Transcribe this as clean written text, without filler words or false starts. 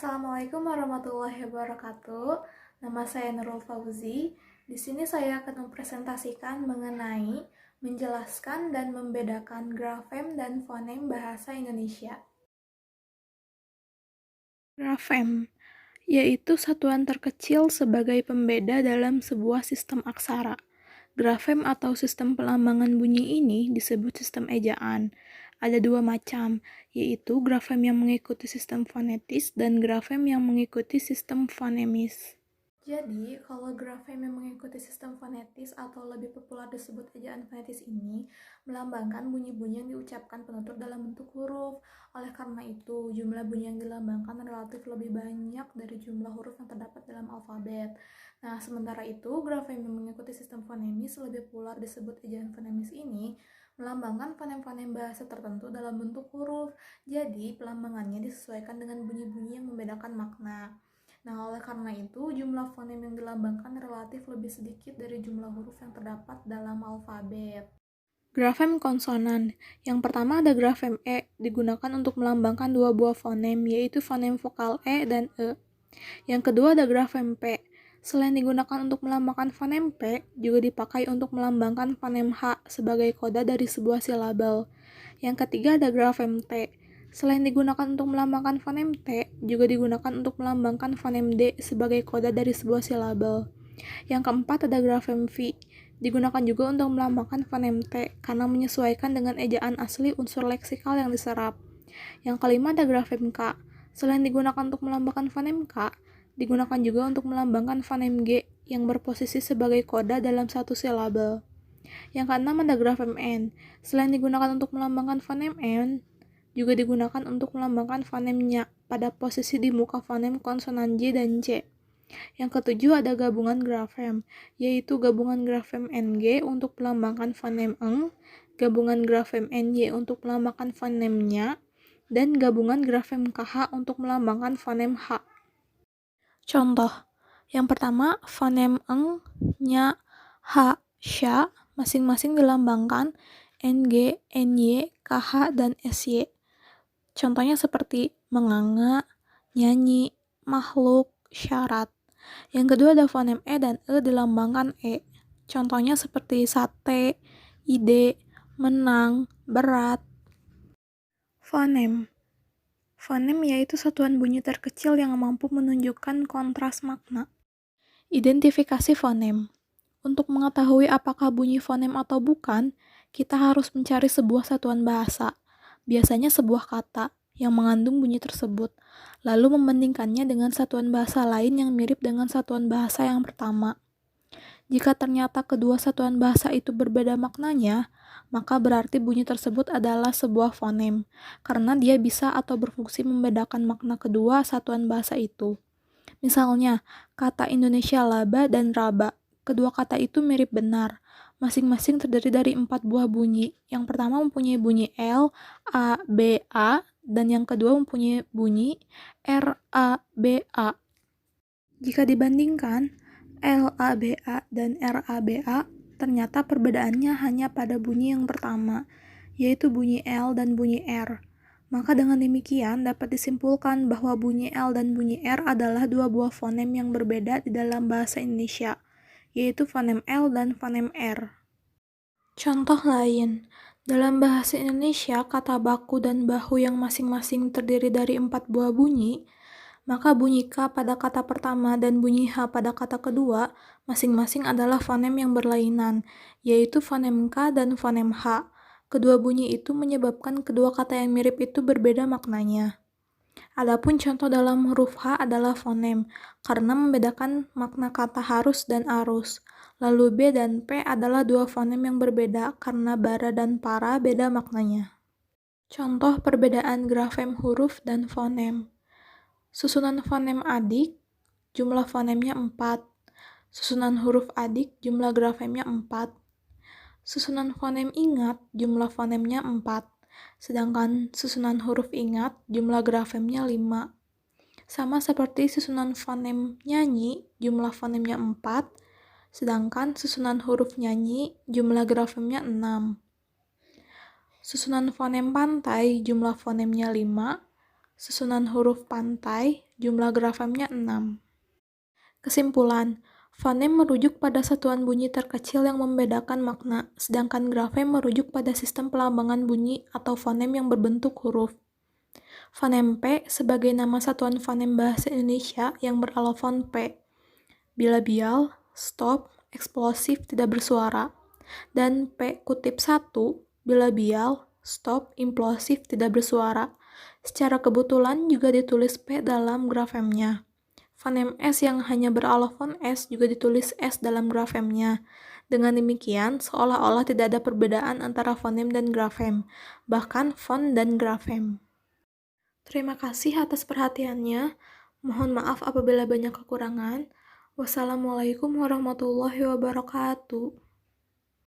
Assalamualaikum warahmatullahi wabarakatuh. Nama saya Nurul Fauzi. Di sini saya akan mempresentasikan mengenai menjelaskan dan membedakan grafem dan fonem bahasa Indonesia. Grafem yaitu satuan terkecil sebagai pembeda dalam sebuah sistem aksara. Grafem atau sistem pelambangan bunyi ini disebut sistem ejaan. Ada dua macam, yaitu grafem yang mengikuti sistem fonetis dan grafem yang mengikuti sistem fonemis. Jadi, kalau grafem yang mengikuti sistem fonetis atau lebih populer disebut ejaan fonetis ini melambangkan bunyi-bunyi yang diucapkan penutur dalam bentuk huruf. Oleh karena itu, jumlah bunyi yang dilambangkan relatif lebih banyak dari jumlah huruf yang terdapat dalam alfabet. Nah, sementara itu, grafem yang mengikuti sistem fonemis lebih populer disebut ejaan fonemis ini melambangkan fonem-fonem bahasa tertentu dalam bentuk huruf. Jadi, pelambangannya disesuaikan dengan bunyi-bunyi yang membedakan makna. Nah, oleh karena itu, jumlah fonem yang dilambangkan relatif lebih sedikit dari jumlah huruf yang terdapat dalam alfabet. Grafem konsonan. Yang pertama ada grafem E, digunakan untuk melambangkan dua buah fonem, yaitu fonem vokal E dan E. Yang kedua ada grafem P. Selain digunakan untuk melambangkan fonem P, juga dipakai untuk melambangkan fonem H sebagai koda dari sebuah silabel. Yang ketiga ada grafem T. Selain digunakan untuk melambangkan fonem T, juga digunakan untuk melambangkan fonem D sebagai koda dari sebuah silabel. Yang keempat ada grafem V. Digunakan juga untuk melambangkan fonem T karena menyesuaikan dengan ejaan asli unsur leksikal yang diserap. Yang kelima ada grafem K. Selain digunakan untuk melambangkan fonem K, digunakan juga untuk melambangkan fonem G yang berposisi sebagai koda dalam satu silabel. Yang keenam ada grafem N. Selain digunakan untuk melambangkan fonem N, juga digunakan untuk melambangkan fonem nya pada posisi di muka fonem konsonan J dan C. Yang ketujuh ada gabungan grafem, yaitu gabungan grafem NG untuk melambangkan fonem eng, gabungan grafem NY untuk melambangkan fonem nya, dan gabungan grafem KH untuk melambangkan fonem H. Contoh, yang pertama fonem eng, nya, H, sya masing-masing dilambangkan NG, NY, KH, dan SY. Contohnya seperti menganga, nyanyi, makhluk, syarat. Yang kedua ada fonem E dan E dilambangkan E. Contohnya seperti sate, ide, menang, berat. Fonem. Fonem yaitu satuan bunyi terkecil yang mampu menunjukkan kontras makna. Identifikasi fonem. Untuk mengetahui apakah bunyi fonem atau bukan, kita harus mencari sebuah satuan bahasa, biasanya sebuah kata, yang mengandung bunyi tersebut, lalu membandingkannya dengan satuan bahasa lain yang mirip dengan satuan bahasa yang pertama. Jika ternyata kedua satuan bahasa itu berbeda maknanya, maka berarti bunyi tersebut adalah sebuah fonem, karena dia bisa atau berfungsi membedakan makna kedua satuan bahasa itu. Misalnya, kata Indonesia laba dan raba. Kedua kata itu mirip benar. Masing-masing terdiri dari 4 buah bunyi. Yang pertama mempunyai bunyi L, A, B, A, dan yang kedua mempunyai bunyi R, A, B, A. Jika dibandingkan, L, A, B, A, dan R, A, B, A, ternyata perbedaannya hanya pada bunyi yang pertama, yaitu bunyi L dan bunyi R. Maka dengan demikian dapat disimpulkan bahwa bunyi L dan bunyi R adalah dua buah fonem yang berbeda di dalam bahasa Indonesia, yaitu fonem L dan fonem R. Contoh lain, dalam bahasa Indonesia kata baku dan bahu yang masing-masing terdiri dari 4 buah bunyi, maka bunyi K pada kata pertama dan bunyi H pada kata kedua masing-masing adalah fonem yang berlainan, yaitu fonem K dan fonem H. Kedua bunyi itu menyebabkan kedua kata yang mirip itu berbeda maknanya. Adapun contoh dalam huruf H adalah fonem, karena membedakan makna kata harus dan arus. Lalu B dan P adalah dua fonem yang berbeda karena bara dan para beda maknanya. Contoh perbedaan grafem huruf dan fonem. Susunan fonem adik, jumlah fonemnya 4. Susunan huruf adik, jumlah grafemnya 4. Susunan fonem ingat, jumlah fonemnya 4. Sedangkan susunan huruf ingat, jumlah grafemnya 5. Sama seperti susunan fonem nyanyi, jumlah fonemnya 4. Sedangkan susunan huruf nyanyi, jumlah grafemnya 6. Susunan fonem pantai, jumlah fonemnya 5. susunan huruf pantai, jumlah grafemnya 6. Kesimpulan, fonem merujuk pada satuan bunyi terkecil yang membedakan makna, sedangkan grafem merujuk pada sistem pelambangan bunyi atau fonem yang berbentuk huruf. Fonem P sebagai nama satuan fonem bahasa Indonesia yang beralofon P, bilabial, stop, eksplosif, tidak bersuara, dan P kutip 1, bilabial, stop, implosif, tidak bersuara. Secara kebetulan juga ditulis P dalam grafemnya. Fonem S yang hanya beralofon S juga ditulis S dalam grafemnya. Dengan demikian, seolah-olah tidak ada perbedaan antara fonem dan grafem, bahkan fon dan grafem. Terima kasih atas perhatiannya. Mohon maaf apabila banyak kekurangan. Wassalamualaikum warahmatullahi wabarakatuh.